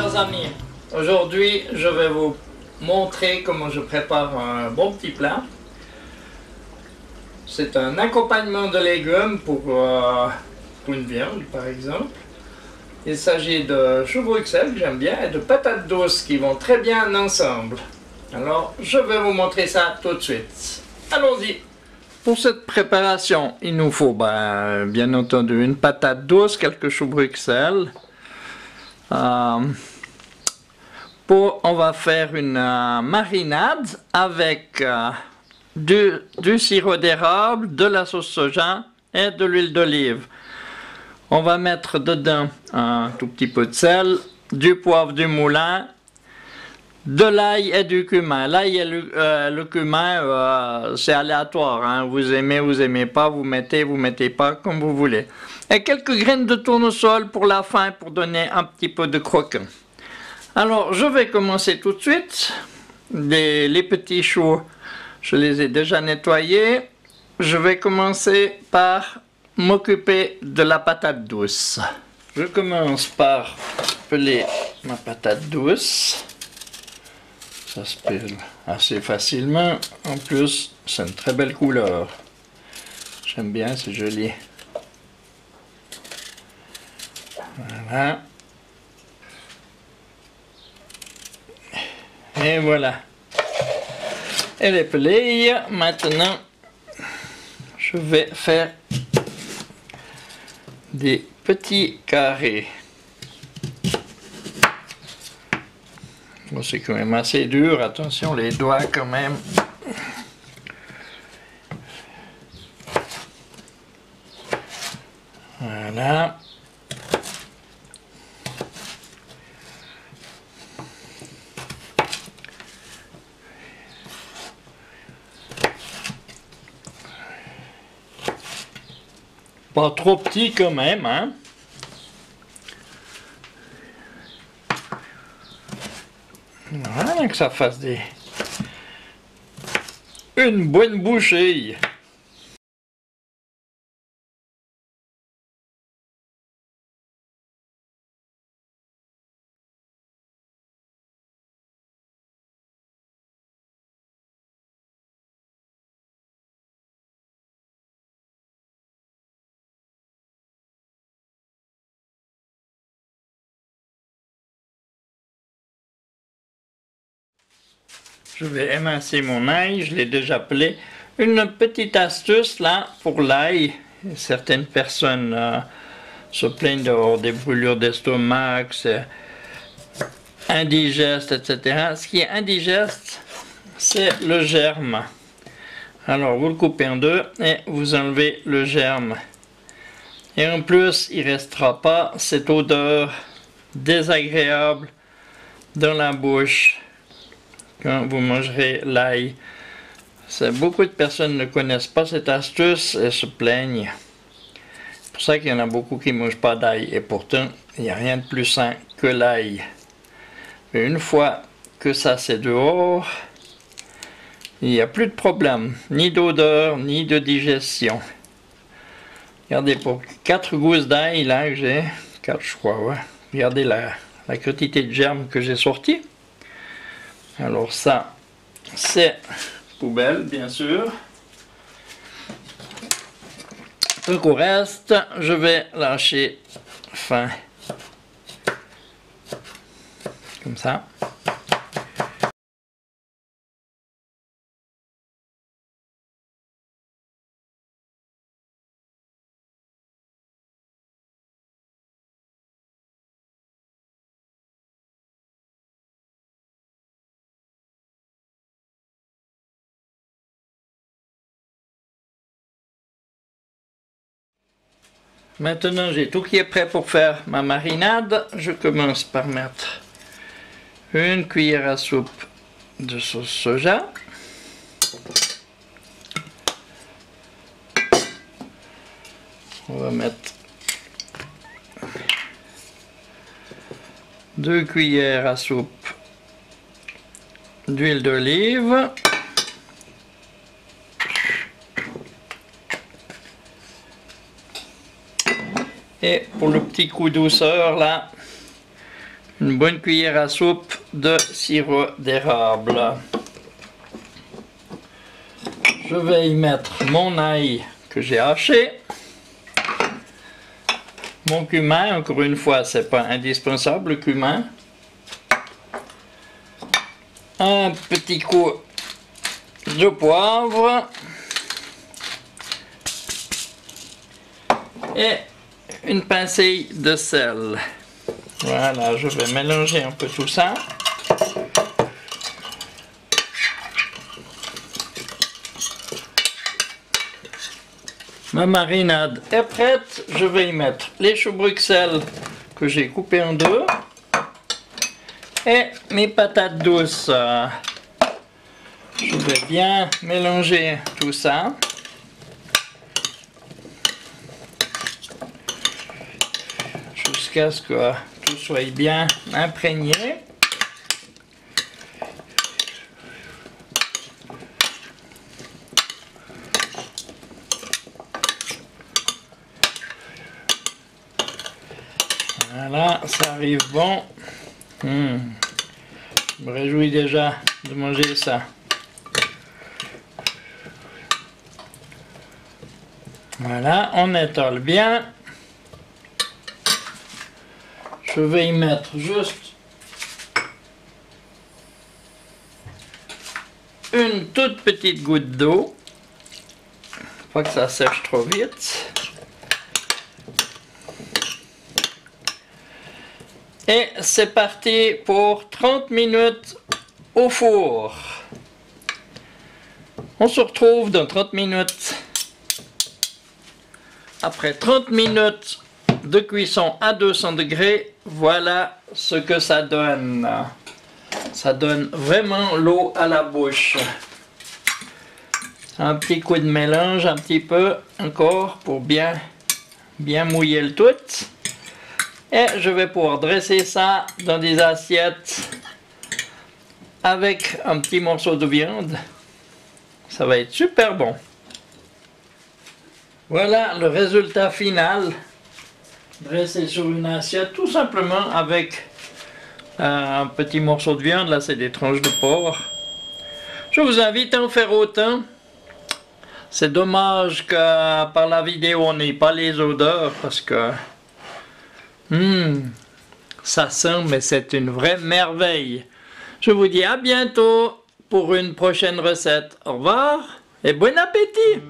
chers amis, aujourd'hui je vais vous montrer comment je prépare un bon petit plat. C'est un accompagnement de légumes pour une viande par exemple. Il s'agit de choux Bruxelles que j'aime bien et de patates douces qui vont très bien ensemble. Alors je vais vous montrer ça tout de suite. Allons-y! Pour cette préparation, il nous faut bien entendu une patate douce, quelques choux Bruxelles. On va faire une marinade avec du sirop d'érable, de la sauce soja et de l'huile d'olive. On va mettre dedans un tout petit peu de sel, du poivre du moulin, de l'ail et du cumin. L'ail et le cumin, c'est aléatoire, hein. Vous aimez pas, vous mettez pas comme vous voulez. Et quelques graines de tournesol pour la fin, pour donner un petit peu de croquant. Alors, je vais commencer tout de suite. Les petits choux, je les ai déjà nettoyés. Je vais commencer par m'occuper de la patate douce. Je commence par peler ma patate douce. Ça se pèle assez facilement. En plus, c'est une très belle couleur. J'aime bien, c'est joli. Voilà. Et voilà. Elle est pelée. Maintenant, je vais faire des petits carrés. Bon, c'est quand même assez dur. Attention, les doigts quand même. Voilà. Pas trop petit quand même, hein. Voilà, que ça fasse une bonne bouchée. Je vais émincer mon ail, je l'ai déjà pelé. Une petite astuce là pour l'ail. Certaines personnes se plaignent d'avoir des brûlures d'estomac, c'est indigeste, etc. Ce qui est indigeste, c'est le germe. Alors vous le coupez en deux et vous enlevez le germe. Et en plus, il ne restera pas cette odeur désagréable dans la bouche quand vous mangerez l'ail. Beaucoup de personnes ne connaissent pas cette astuce et se plaignent. C'est pour ça qu'il y en a beaucoup qui ne mangent pas d'ail. Et pourtant, il n'y a rien de plus sain que l'ail. Mais une fois que ça c'est dehors, il n'y a plus de problème. Ni d'odeur, ni de digestion. Regardez, pour 4 gousses d'ail là que j'ai, 4 je crois, ouais. Regardez la quantité de germes que j'ai sorti. Alors ça, c'est poubelle, bien sûr. Donc au reste, je vais lâcher fin. Comme ça. Maintenant, j'ai tout qui est prêt pour faire ma marinade. Je commence par mettre une cuillère à soupe de sauce soja. On va mettre 2 cuillères à soupe d'huile d'olive. Et pour le petit coup douceur là, une bonne cuillère à soupe de sirop d'érable. Je vais y mettre mon ail que j'ai haché. Mon cumin, encore une fois, c'est pas indispensable le cumin. Un petit coup de poivre. Et une pincée de sel. Voilà, je vais mélanger un peu tout ça. Ma marinade est prête. Je vais y mettre les choux Bruxelles que j'ai coupés en deux. Et mes patates douces. Je vais bien mélanger tout ça. Jusqu'à ce que tout soit bien imprégné. Voilà, ça arrive bon. Je me réjouis déjà de manger ça. Voilà, on étale bien. Je vais y mettre juste une toute petite goutte d'eau. Pas que ça sèche trop vite. Et c'est parti pour 30 minutes au four. On se retrouve dans 30 minutes. Après 30 minutes de cuisson à 200 degrés, voilà ce que ça donne. Ça donne vraiment l'eau à la bouche. Un petit coup de mélange, un petit peu encore pour bien mouiller le tout. Et je vais pouvoir dresser ça dans des assiettes avec un petit morceau de viande. Ça va être super bon. Voilà le résultat final. Dressé sur une assiette tout simplement avec un petit morceau de viande. Là c'est des tranches de porc. Je vous invite à en faire autant. C'est dommage que par la vidéo on n'ait pas les odeurs parce que ça sent, mais c'est une vraie merveille. Je vous dis à bientôt pour une prochaine recette. Au revoir et bon appétit!